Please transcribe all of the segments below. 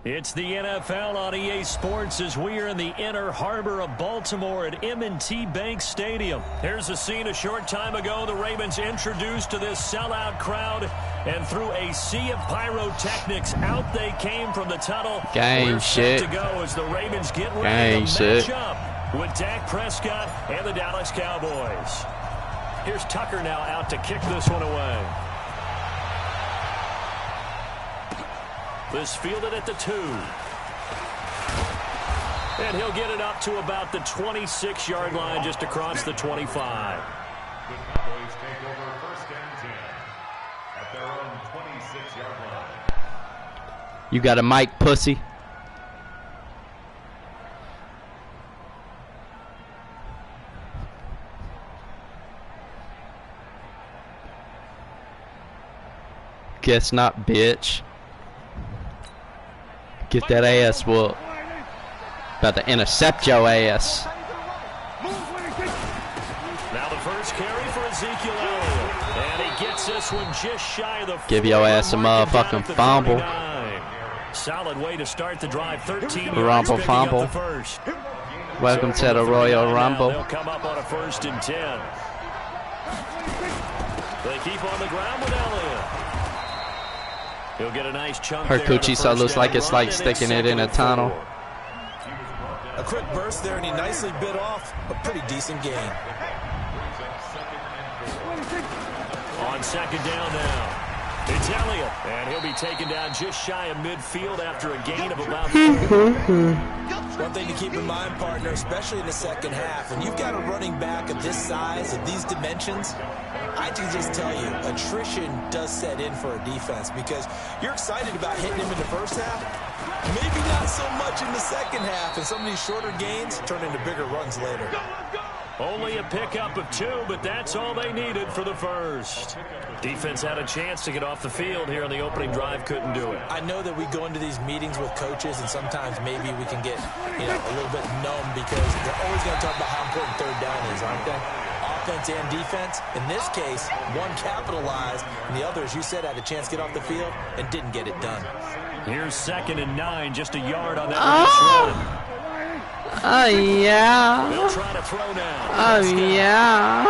It's the NFL on EA Sports as we are in the inner harbor of Baltimore at M&T Bank Stadium. Here's a scene a short time ago. The Ravens introduced to this sellout crowd, and through a sea of pyrotechnics, out they came from the tunnel. Gang shit. To go as the Ravens get ready to match up with Dak Prescott and the Dallas Cowboys. Here's Tucker now out to kick this one away. This fielded at the 2. And he'll get it up to about the 26-yard line, just across the 25. The Cowboys take over 1st and 10 at their own 26-yard line. You got a mic, pussy. Guess not, bitch. Get that ass whooped. About to intercept your ass. Now the first carry for Ezekiel Elliott. And he gets this one just shy of the... Give your ass a motherfucking fumble. Solid way to start the drive. 13 Rumble fumble. Welcome to the Royal Rumble. They'll come up on a 1st and 10. They keep on the ground with Elliott. He'll get a nice chunk. Her coochie so looks like it's like sticking it in a tunnel. A quick burst there, and he nicely bit off a pretty decent gain. On 2nd down now. It's Elliott, and he'll be taken down just shy of midfield after a gain of about 4. One thing to keep in mind, partner, especially in the second half, when you've got a running back of this size, of these dimensions, I can just tell you, attrition does set in for a defense because you're excited about hitting him in the first half, maybe not so much in the second half, and some of these shorter gains turn into bigger runs later. Only a pickup of 2, but that's all they needed for the first. Defense had a chance to get off the field here on the opening drive, couldn't do it. I know that we go into these meetings with coaches, and sometimes maybe we can get, a little bit numb because they're always going to talk about how important 3rd down is, aren't they? Offense and defense. In this case, one capitalized, and the other, as you said, had a chance to get off the field and didn't get it done. Here's 2nd and 9, just a yard on that run. Oh, yeah. They'll try to throw now. Oh, yeah.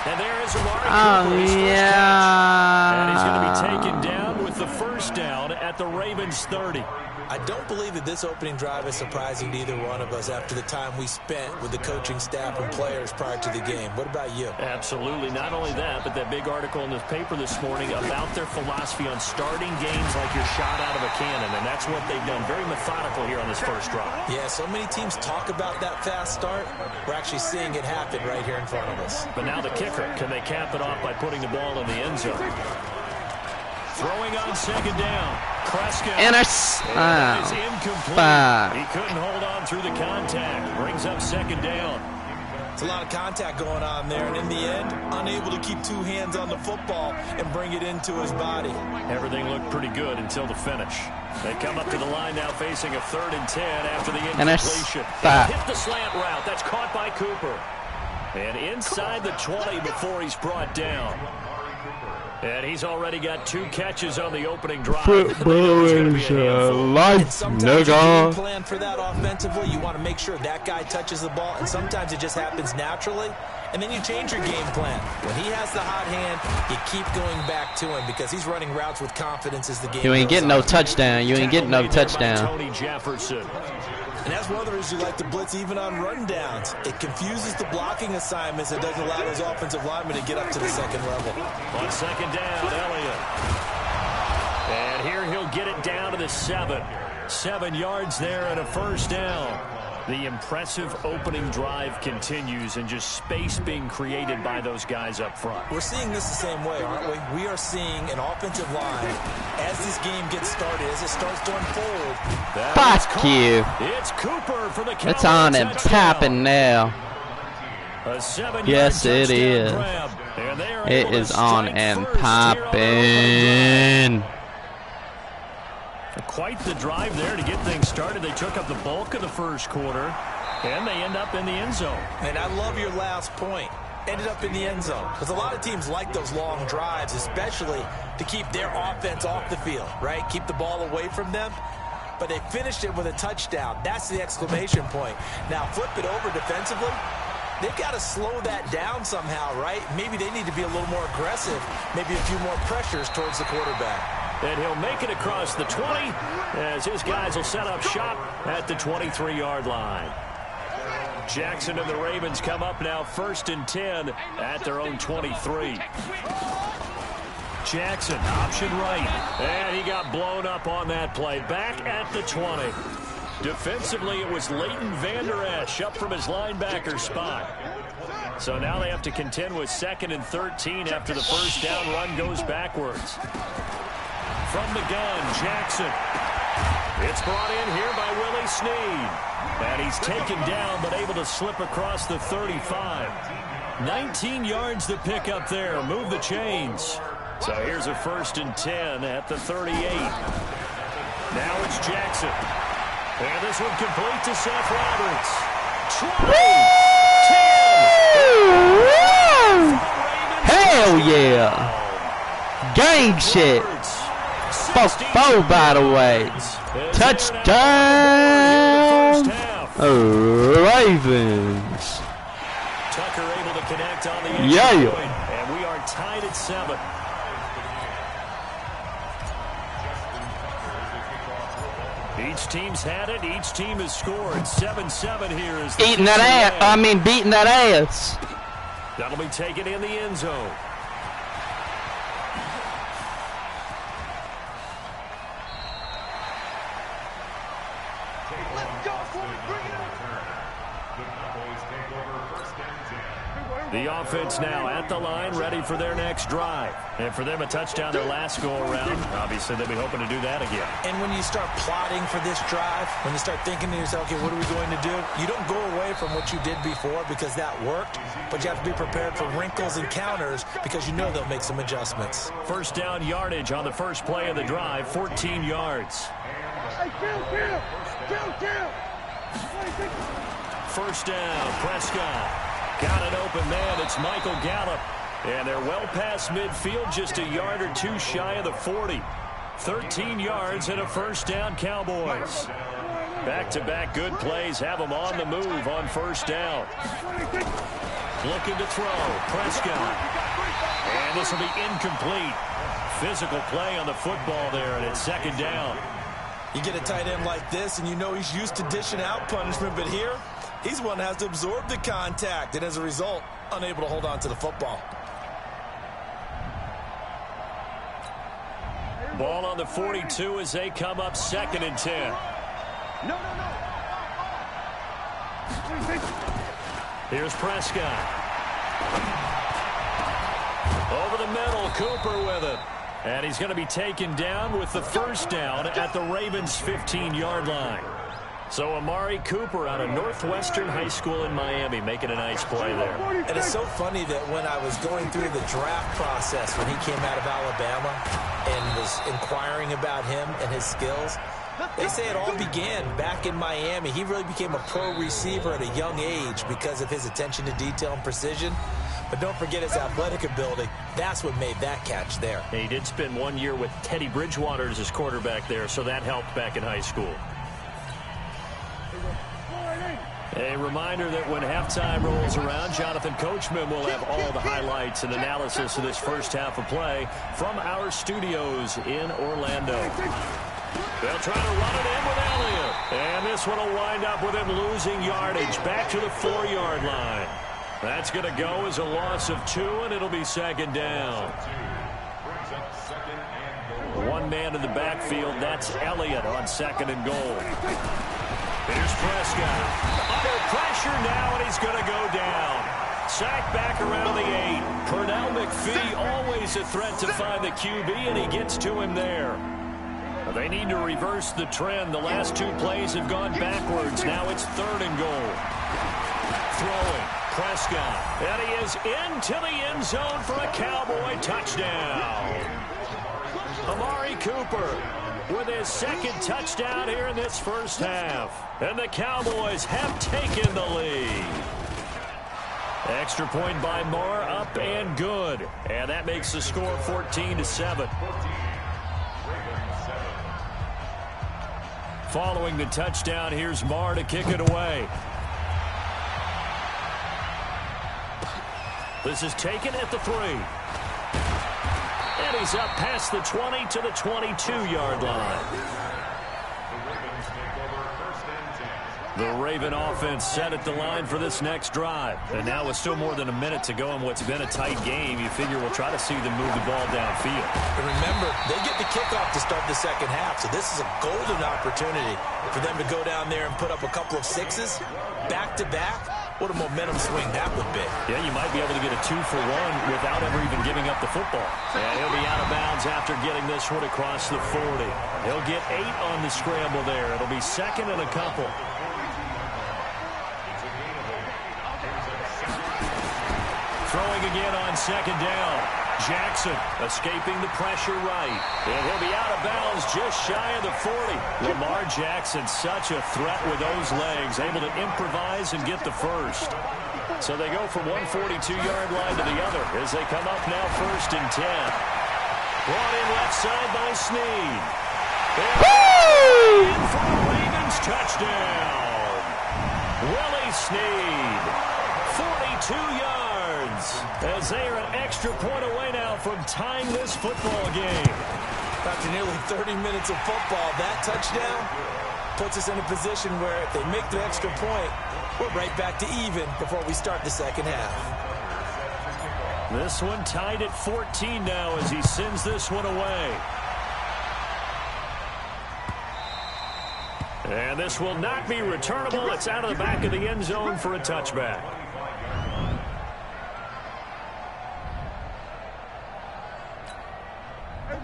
And there is Amari Oh, Cooper, yeah. and he's going to be taken down with the 1st down at the Ravens 30. I don't believe that this opening drive is surprising to either one of us after the time we spent with the coaching staff and players prior to the game. What about you? Absolutely. Not only that, but that big article in the paper this morning about their philosophy on starting games like you're shot out of a cannon, and that's what they've done. Very methodical here on this first drive. Yeah, so many teams talk about that fast start. We're actually seeing it happen right here in front of us. But now the kicker. Can they cap it off by putting the ball in the end zone? Throwing on 2nd down. Prescott. And is incomplete. He couldn't hold on through the contact. Brings up 2nd down. It's a lot of contact going on there, and in the end, unable to keep 2 hands on the football and bring it into his body. Everything looked pretty good until the finish. They come up to the line now facing a 3rd and 10 after the incompletion. Hit the slant route. That's caught by Cooper. And inside the 20 before he's brought down. And he's already got 2 catches on the opening drive. Football is life, nigga. You plan for that offensively. You want to make sure that guy touches the ball, and sometimes it just happens naturally. And then you change your game plan. When he has the hot hand, you keep going back to him because he's running routes with confidence as the game goes on. You ain't getting no touchdown. You ain't getting no touchdown. Tony Jefferson. And that's one of the reasons you like to blitz even on run downs. It confuses the blocking assignments and doesn't allow those offensive linemen to get up to the 2nd level. On 2nd down, Elliott. And here he'll get it down to the 7. 7 yards there and a 1st down. The impressive opening drive continues, and just space being created by those guys up front. We're seeing this the same way, aren't we? We are seeing an offensive line as this game gets started, as it starts to unfold. Fuck you. It's Cooper for the Cowboys. It's on and popping now. Yes, it is. It is on and popping. Quite the drive there to get things started. They took up the bulk of the first quarter, and they end up in the end zone. And I love your last point. Ended up in the end zone. Because a lot of teams like those long drives, especially to keep their offense off the field, right? Keep the ball away from them. but they finished it with a touchdown. That's the exclamation point. Now flip it over defensively. They've got to slow that down somehow, right? Maybe they need to be a little more aggressive, maybe a few more pressures towards the quarterback. And he'll make it across the 20 as his guys will set up shop at the 23-yard line. Jackson and the Ravens come up now 1st and 10 at their own 23. Jackson, option right. And he got blown up on that play. Back at the 20. Defensively, it was Leighton Vander Esch up from his linebacker spot. So now they have to contend with 2nd and 13 after the first down run goes backwards. From the gun, Jackson. It's brought in here by Willie Snead. And he's taken down but able to slip across the 35. 19 yards to pick up there. Move the chains. So here's a 1st and 10 at the 38. Now it's Jackson. And this one complete to Seth Roberts. 20, 10. Hell yeah. Gang shit. 4 by the way. Touchdown. Ravens. Tucker able to connect on the end point. And we are tied at 7. Each team's had it. Each team has scored. 7-7 here is the beating that ass. That'll be taken in the end zone. The offense now at the line, ready for their next drive. And for them, a touchdown their last go-around. Obviously, they'll be hoping to do that again. And when you start plotting for this drive, when you start thinking to yourself, okay, what are we going to do? You don't go away from what you did before because that worked, but you have to be prepared for wrinkles and counters because you know they'll make some adjustments. First down yardage on the first play of the drive, 14 yards. First down, Prescott. Got an open man. It's Michael Gallup. And they're well past midfield, just a yard or two shy of the 40. 13 yards and a first down, Cowboys. Back-to-back good plays have them on the move on first down. Looking to throw. Prescott. And this will be incomplete. Physical play on the football there, and it's 2nd down. You get a tight end like this, and you know he's used to dishing out punishment, but here, he's one that has to absorb the contact, and as a result, unable to hold on to the football. Ball on the 42 as they come up 2nd and 10. Here's Prescott. Over the middle, Cooper with it. And he's going to be taken down with the first down at the Ravens' 15-yard line. So Amari Cooper out of Northwestern High School in Miami making a nice play there. And it's so funny that when I was going through the draft process when he came out of Alabama and was inquiring about him and his skills, they say it all began back in Miami. He really became a pro receiver at a young age because of his attention to detail and precision. But don't forget his athletic ability. That's what made that catch there. He did spend 1 year with Teddy Bridgewater as his quarterback there, so that helped back in high school. A reminder that when halftime rolls around, Jonathan Coachman will have all the highlights and analysis of this first half of play from our studios in Orlando. They'll try to run it in with Elliott. And this one will wind up with him losing yardage back to the 4-yard line. That's going to go as a loss of 2, and it'll be 2nd down. One man in the backfield, that's Elliott on 2nd and goal. Here's Prescott. Under pressure now, and he's going to go down. Sacked back around the 8. Pernell McPhee, always a threat to find the QB, and he gets to him there. They need to reverse the trend. The last 2 plays have gone backwards. Now it's 3rd and goal. Throwing. Prescott. And he is into the end zone for a Cowboy touchdown. Amari Cooper with his 2nd touchdown here in this first half. And the Cowboys have taken the lead. Extra point by Moore, up and good. And that makes the score 14-7. Following the touchdown, here's Marr to kick it away. This is taken at the 3. And he's up past the 20 to the 22-yard line. The Raven offense set at the line for this next drive. And now with still more than a minute to go in what's been a tight game, you figure we'll try to see them move the ball downfield. And remember, they get the kickoff to start the second half, so this is a golden opportunity for them to go down there and put up a couple of sixes back-to-back. What a momentum swing that would be. Yeah, you might be able to get a 2-for-1 without ever even giving up the football. And he'll be out of bounds after getting this one across the 40. He'll get 8 on the scramble there. It'll be second and a couple. Throwing again on second down. Jackson escaping the pressure right. And he'll be out of bounds just shy of the 40. Lamar Jackson, such a threat with those legs, able to improvise and get the first. So they go from one 42-yard line to the other as they come up now 1st and 10. Brought in left side by Snead. In for the Ravens touchdown. Willie Snead, 42 yards. As they are an extra point away now from tying this football game. After nearly 30 minutes of football, that touchdown puts us in a position where if they make the extra point, we're right back to even before we start the second half. This one tied at 14 now as he sends this one away. And this will not be returnable. It's out of the back of the end zone for a touchback.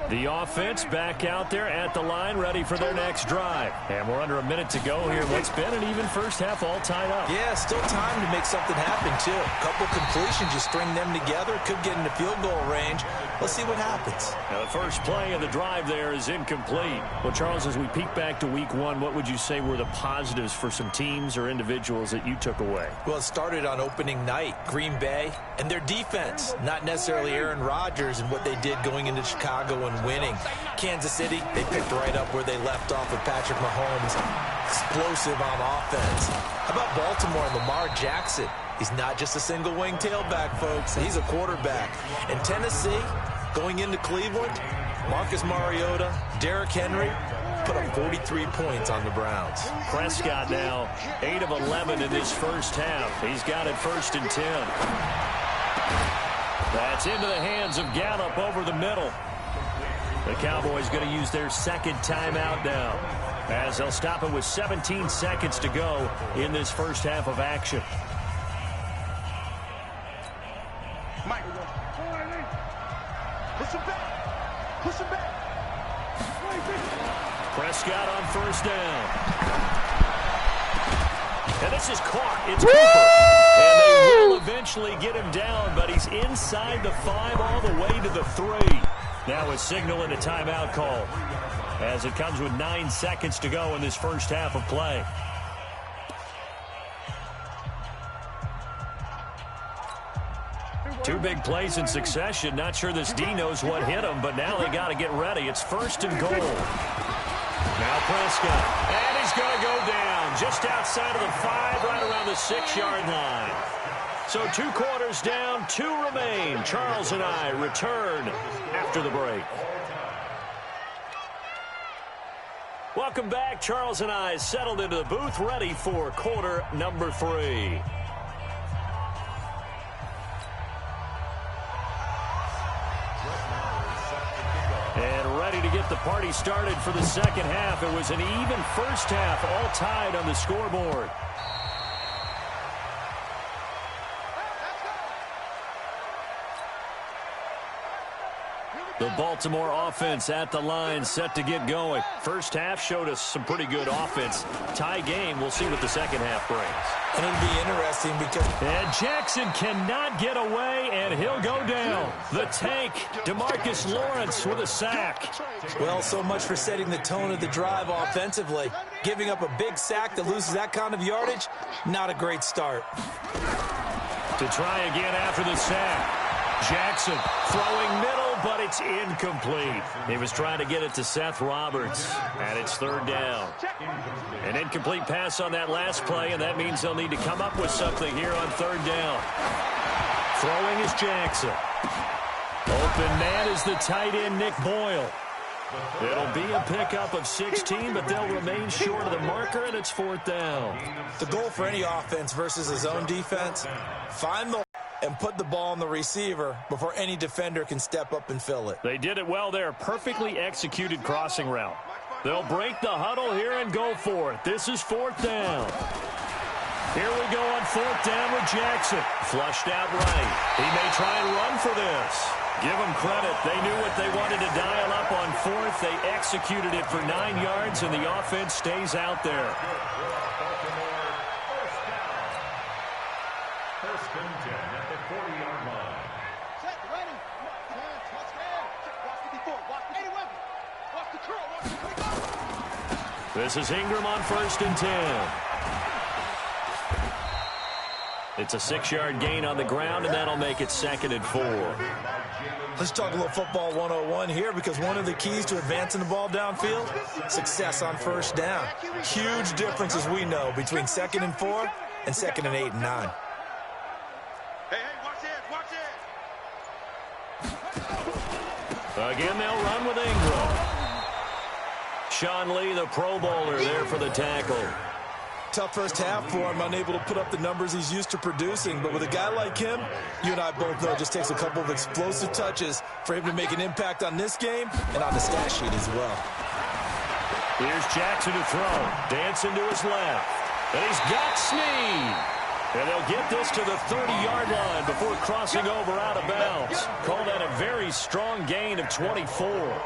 The offense back out there at the line, ready for their next drive. And we're under a minute to go here. What's been an even first half all tied up. Yeah, still time to make something happen, too. A couple completions, you string them together, could get into field goal range. Let's see what happens. Now, the first play of the drive there is incomplete. Well, Charles, as we peek back to week 1, what would you say were the positives for some teams or individuals that you took away? Well, it started on opening night. Green Bay and their defense, not necessarily Aaron Rodgers and what they did going into Chicago and winning. Kansas City, they picked right up where they left off with Patrick Mahomes. Explosive on offense. How about Baltimore and Lamar Jackson? He's not just a single wing tailback, folks. He's a quarterback. And Tennessee, going into Cleveland, Marcus Mariota, Derrick Henry, put up 43 points on the Browns. Prescott now 8 of 11 in this first half. He's got it 1st and 10. That's into the hands of Gallup over the middle. The Cowboys going to use their second timeout now as they'll stop it with 17 seconds to go in this first half of action. Mike, push him back. Push him back. Prescott on 1st down. And this is caught. It's Cooper. And they will eventually get him down, but he's inside the 5 all the way to the 3. Now a signal and a timeout call as it comes with 9 seconds to go in this first half of play. Two big plays in succession. Not sure this D knows what hit him, but now they got to get ready. It's 1st and goal. Now Prescott. And he's going to go down just outside of the 5, right around the 6-yard line. So 2 quarters down, 2 remain. Charles and I return after the break. Welcome back. Charles and I settled into the booth, ready for quarter number 3. And ready to get the party started for the second half. It was an even first half, all tied on the scoreboard. The Baltimore offense at the line, set to get going. First half showed us some pretty good offense. Tie game, we'll see what the second half brings. And it'll be interesting because... And Jackson cannot get away, and he'll go down. The tank, DeMarcus Lawrence with a sack. Well, so much for setting the tone of the drive offensively. Giving up a big sack that loses that kind of yardage, not a great start. To try again after the sack. Jackson throwing middle but it's incomplete. He was trying to get it to Seth Roberts, and it's third down. An incomplete pass on that last play, and that means they'll need to come up with something here on third down. Throwing is Jackson. Open man is the tight end, Nick Boyle. It'll be a pickup of 16, but they'll remain short of the marker, and it's fourth down. The goal for any offense versus his own defense, find the and put the ball on the receiver before any defender can step up and fill it. They did it well there. Perfectly executed crossing route. They'll break the huddle here and go for it. This is fourth down. Here we go on fourth down with Jackson. Flushed out right. He may try and run for this. Give them credit. They knew what they wanted to dial up on fourth. They executed it for 9 yards, and the offense stays out there. First and 10 at the 40-yard line. Set, ready. Touchdown. Watch the before. Watch the weapon. Watch the curl. Watch the This is Ingram on first and 10. It's a 6-yard gain on the ground, and that'll make it second and 4. Let's talk a little football 101 here, because one of the keys to advancing the ball downfield, success on first down. Huge difference, as we know, between second and 4 and second and 8 and 9. Hey, watch it. Again, they'll run with Ingram. Sean Lee, the Pro Bowler, there for the tackle. Tough first half for him, unable to put up the numbers he's used to producing. But with a guy like him, you and I both know it just takes a couple of explosive touches for him to make an impact on this game and on the stat sheet as well. Here's Jackson to throw. Dancing to his left. And he's got Snead. And they'll get this to the 30-yard line before crossing over out of bounds. Call that a very strong gain of 24.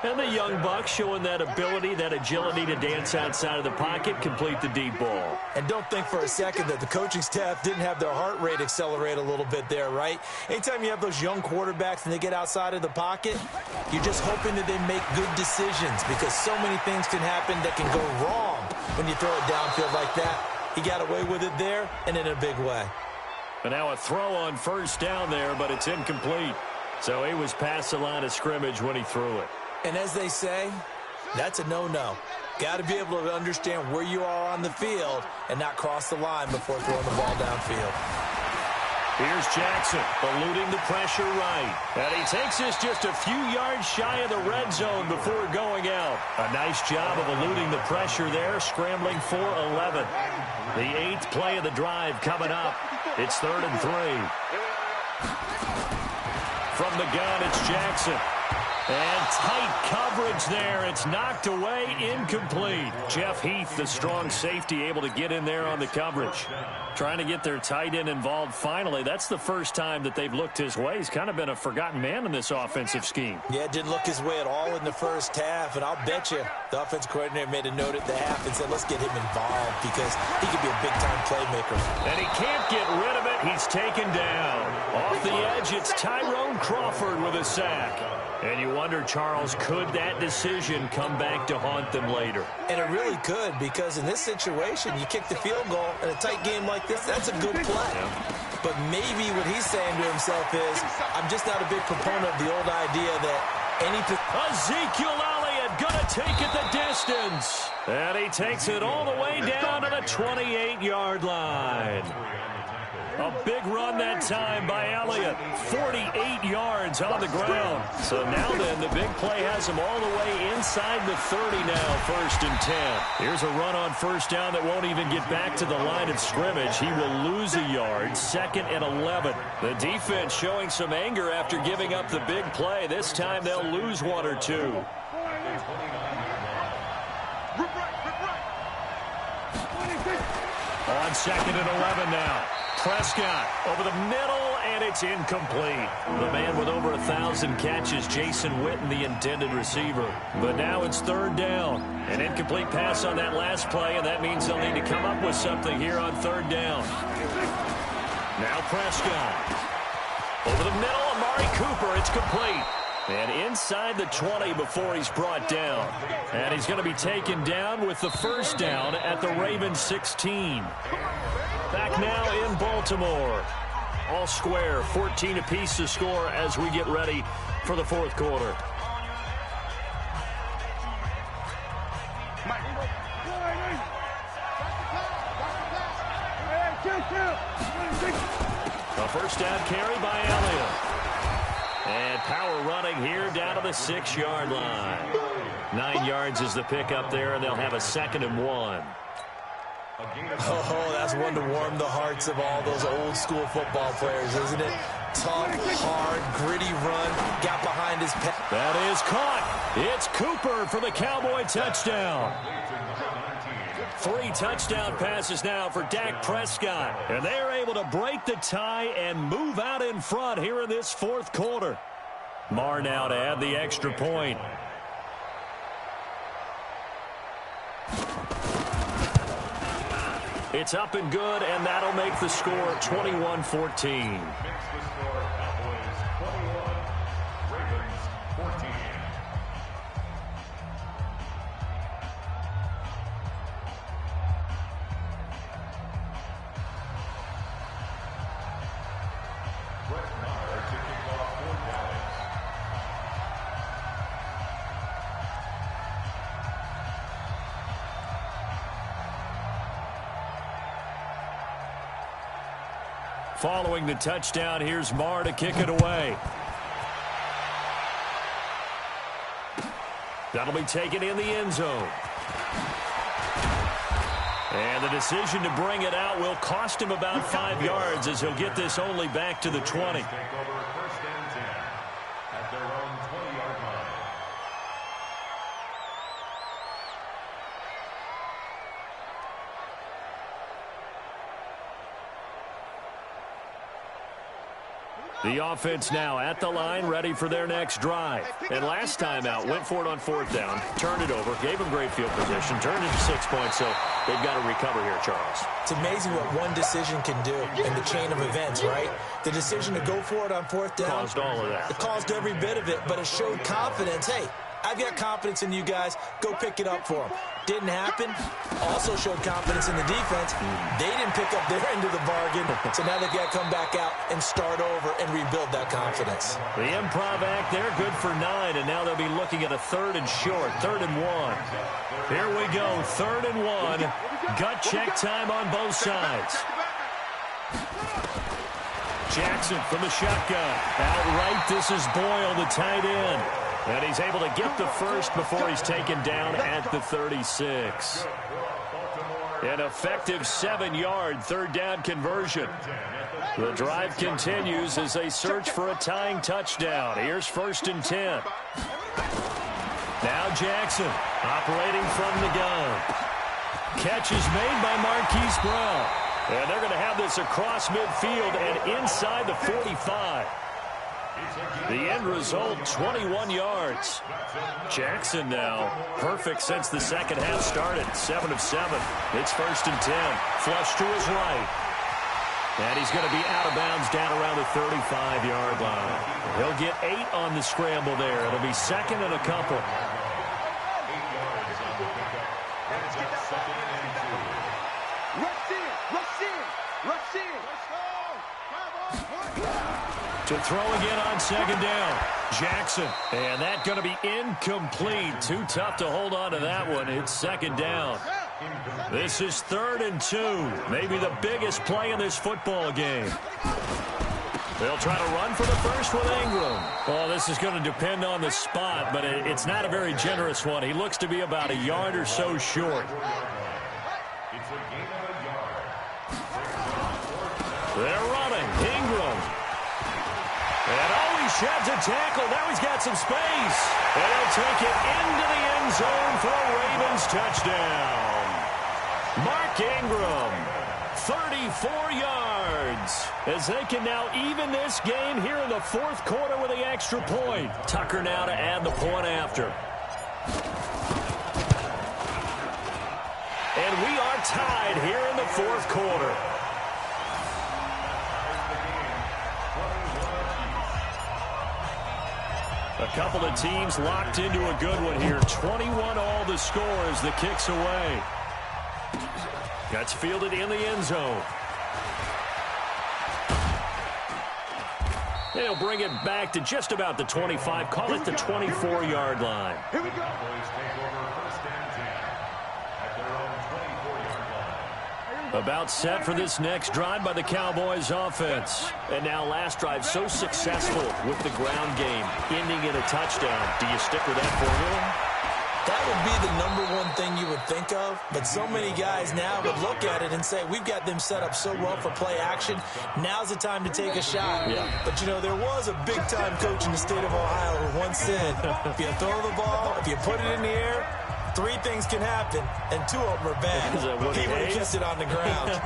And the young buck showing that ability, that agility to dance outside of the pocket, complete the deep ball. And don't think for a second that the coaching staff didn't have their heart rate accelerate a little bit there, right? Anytime you have those young quarterbacks and they get outside of the pocket, you're just hoping that they make good decisions, because so many things can happen that can go wrong when you throw it downfield like that. He got away with it there and in a big way. And now a throw on first down there, but it's incomplete. So he was past the line of scrimmage when he threw it. And as they say, that's a no-no. Got to be able to understand where you are on the field and not cross the line before throwing the ball downfield. Here's Jackson, eluding the pressure right. And he takes this just a few yards shy of the red zone before going out. A nice job of eluding the pressure there, scrambling for 11. The 8th play of the drive coming up. It's 3rd and 3. From the gun, it's Jackson. And tight coverage there. It's knocked away, incomplete. Jeff Heath, the strong safety, able to get in there on the coverage. Trying to get their tight end involved finally. That's the first time that they've looked his way. He's kind of been a forgotten man in this offensive scheme. Yeah, it didn't look his way at all in the first half, and I'll bet you the offensive coordinator made a note at the half and said, let's get him involved because he could be a big-time playmaker. And he can't get rid of it. He's taken down. Off the edge, it's Tyrone Crawford with a sack. And you wonder, Charles, could that decision come back to haunt them later? And it really could, because in this situation, you kick the field goal in a tight game like this, that's a good play. Yeah. But maybe what he's saying to himself is, I'm just not a big proponent of the old idea that any... Ezekiel Elliott gonna take it the distance. And he takes it all the way down to the 28-yard line. A big run that time by Elliott. 48 yards on the ground. So now then, the big play has him all the way inside the 30 now, 1st and 10. Here's a run on first down that won't even get back to the line of scrimmage. He will lose a yard, 2nd and 11. The defense showing some anger after giving up the big play. This time they'll lose 1 or 2. On 2nd and 11 now. Prescott over the middle, and it's incomplete. The man with over 1,000 catches, Jason Witten, the intended receiver. But now it's 3rd down. An incomplete pass on that last play, and that means they'll need to come up with something here on 3rd down. Now Prescott. Over the middle, Amari Cooper, it's complete. And inside the 20 before he's brought down. And he's going to be taken down with the 1st down at the Ravens 16. Back now in Baltimore. all square. 14 apiece to score as we get ready for the fourth quarter. A first down carry by Elliott. And power running here down to the 6-yard line. 9 yards is the pickup there, and they'll have a 2nd and 1. Oh, that's one to warm the hearts of all those old school football players, isn't it? Tough, hard, gritty run. Got behind his pass. That is caught. It's Cooper for the Cowboy touchdown. 3 touchdown passes now for Dak Prescott. And they are able to break the tie and move out in front here in this fourth quarter. Marr now to add the extra point. It's up and good, and that'll make the score 21-14. Following the touchdown, here's Marr to kick it away. That'll be taken in the end zone. And the decision to bring it out will cost him about 5 yards as he'll get this only back to the 20. The offense now at the line, ready for their next drive. And last time out, went for it on 4th down, turned it over, gave them great field position, turned it to 6 points, so they've got to recover here, Charles. It's amazing what one decision can do in the chain of events, right? The decision to go for it on 4th down. Caused all of that. It caused every bit of it, but it showed confidence. Hey, I've got confidence in you guys. Go pick it up for them. Didn't happen. Also showed confidence in the defense. They didn't pick up their end of the bargain, so now they've got to come back out and start over and rebuild that confidence. The improv act there, good for 9, and now they'll be looking at a 3rd and short, 3rd and 1. Here we go, 3rd and 1. Gut check time on both sides. Jackson from the shotgun. Outright, this is Boyle, the tight end. And he's able to get the first before he's taken down at the 36. An effective 7-yard 3rd down conversion. The drive continues as they search for a tying touchdown. Here's 1st and 10. Now Jackson operating from the gun. Catch is made by Marquise Brown. And they're going to have this across midfield and inside the 45. The end result, 21 yards. Jackson now, perfect since the second half started. 7 of 7. It's 1st and 10. Flush to his right. And he's going to be out of bounds down around the 35-yard line. He'll get 8 on the scramble there. It'll be 2nd and a couple. To throw again on 2nd down. Jackson. And that's going to be incomplete. Too tough to hold on to that one. It's 2nd down. This is 3rd and 2. Maybe the biggest play in this football game. They'll try to run for the first with Ingram. Well, this is going to depend on the spot, but it's not a very generous one. He looks to be about a yard or so short. They're running. Ingram. And he sheds a tackle. Now he's got some space. And he'll take it into the end zone for a Ravens touchdown. Mark Ingram, 34 yards. As they can now even this game here in the fourth quarter with the extra point. Tucker now to add the point after. And we are tied here in the fourth quarter. A couple of teams locked into a good one here. 21 all the score as the kick's away. That's fielded in the end zone. They'll bring it back to just about the 25. Call it the 24-yard line. Here we go. Cowboys take over first and 10 at their own 24-yard line. About set for this next drive by the Cowboys offense. And now last drive so successful with the ground game, ending in a touchdown. Do you stick with that formula? That would be the #1 thing you would think of, but so many guys now would look at it and say, we've got them set up so well for play action. Now's the time to take a shot. Yeah. But, you know, there was a big-time coach in the state of Ohio who once said, if you throw the ball, if you put it in the air, 3 things can happen, and 2 of them are bad. He would have kept it on the ground.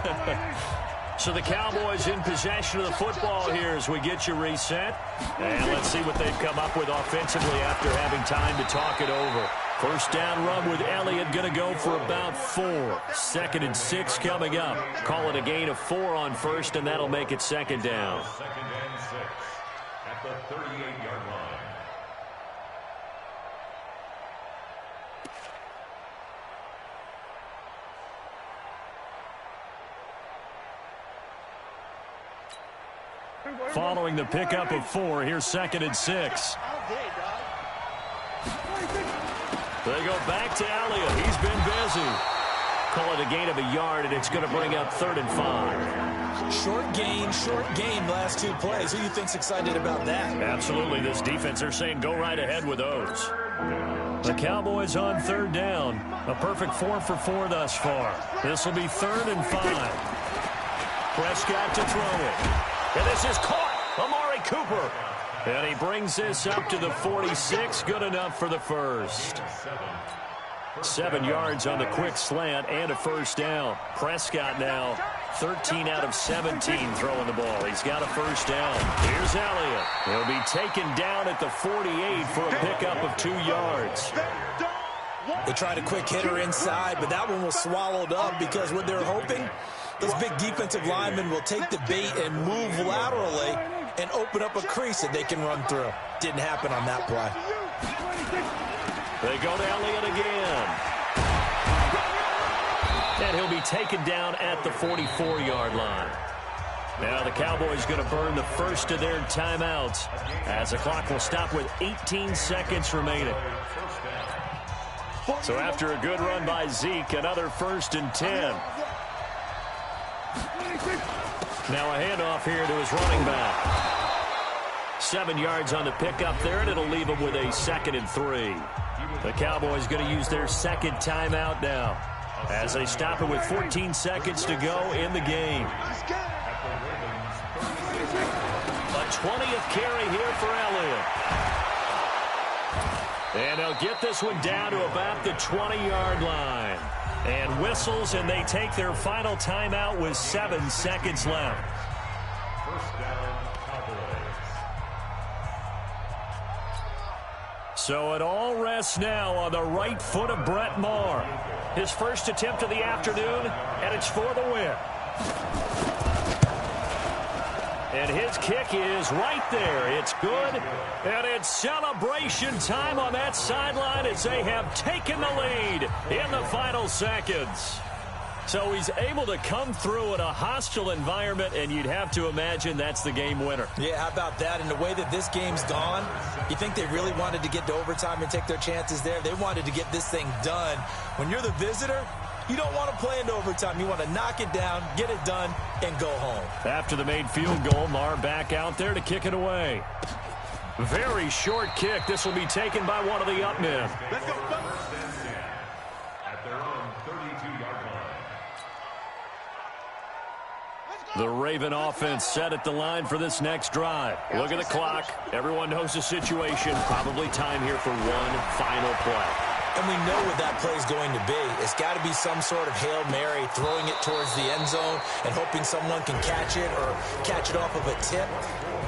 So the Cowboys in possession of the football here as we get you reset. And let's see what they've come up with offensively after having time to talk it over. First down run with Elliott going to go for about 4. 2nd and 6 coming up. Call it a gain of 4 on first, and that'll make it 2nd down. 2nd and 6 at the 38-yard line. Following the pickup of 4, here's 2nd and 6. They go back to Elliott. He's been busy. Call it a gain of a yard, and it's going to bring up 3rd and 5. Short gain last 2 plays. Who do you think's excited about that? Absolutely. This defense, they're saying go right ahead with those. The Cowboys on 3rd down. A perfect 4 for 4 thus far. This will be 3rd and 5. Prescott to throw it. And this is caught. Amari Cooper. And he brings this up to the 46. Good enough for the first. 7 yards on the quick slant and a first down. Prescott now 13 out of 17 throwing the ball. He's got a first down. Here's Elliott. He'll be taken down at the 48 for a pickup of 2 yards. They tried a quick hitter inside, but that one was swallowed up because what they're hoping, those big defensive linemen will take the bait and move laterally and open up a crease that they can run through. Didn't happen on that play. They go to Elliott again. And he'll be taken down at the 44-yard line. Now the Cowboys going to burn the first of their timeouts as the clock will stop with 18 seconds remaining. So after a good run by Zeke, another 1st and 10. Now a handoff here to his running back. 7 yards on the pickup there, and it'll leave him with a 2nd and 3. The Cowboys going to use their 2nd timeout now as they stop it with 14 seconds to go in the game. A 20th carry here for Elliott. And they'll get this one down to about the 20-yard line. And whistles, and they take their final timeout with 7 seconds left. First down, Cowboys. So it all rests now on the right foot of Brett Maher. His first attempt of the afternoon, and it's for the win. And his kick is right there. It's good. And it's celebration time on that sideline as they have taken the lead in the final seconds. So he's able to come through in a hostile environment, and you'd have to imagine that's the game winner. Yeah, how about that? And the way that this game's gone, you think they really wanted to get to overtime and take their chances there? They wanted to get this thing done. When you're the visitor, you don't want to play into overtime. You want to knock it down, get it done, and go home. After the made field goal, Maher back out there to kick it away. Very short kick. This will be taken by one of the up men. Let's go. At their own 32-yard line. The Raven offense set at the line for this next drive. Look at the clock. Everyone knows the situation. Probably time here for one final play. And we know what that play is going to be. It's got to be some sort of Hail Mary, throwing it towards the end zone and hoping someone can catch it or catch it off of a tip.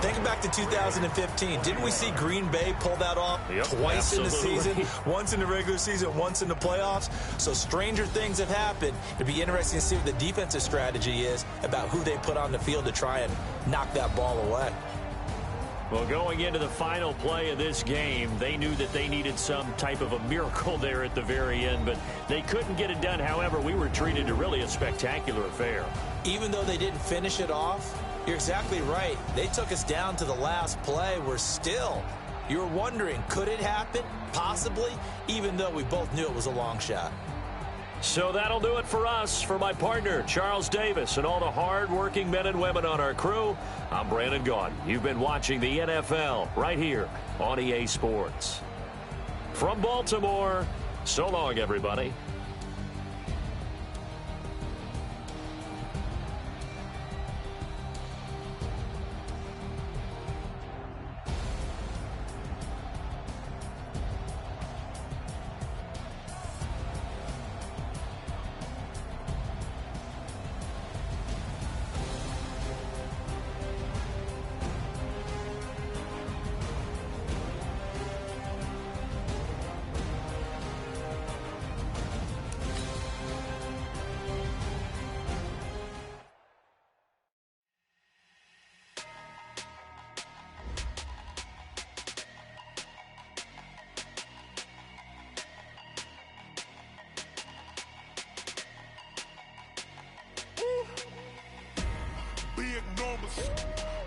Think back to 2015. Didn't we see Green Bay pull that off twice in the season? Once in the regular season, once in the playoffs. So stranger things have happened. It'd be interesting to see what the defensive strategy is about who they put on the field to try and knock that ball away. Well, going into the final play of this game, they knew that they needed some type of a miracle there at the very end, but they couldn't get it done. However, we were treated to really a spectacular affair. Even though they didn't finish it off, You're exactly right. They took us down to the last play. You're wondering, could it happen? Possibly, even though we both knew it was a long shot. So that'll do it for us. For my partner, Charles Davis, and all the hard-working men and women on our crew, I'm Brandon Gaudin. You've been watching the NFL right here on EA Sports. From Baltimore, so long, everybody.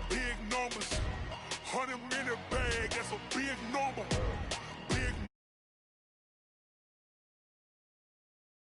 Big numbers, 100 in a bag, that's a big number.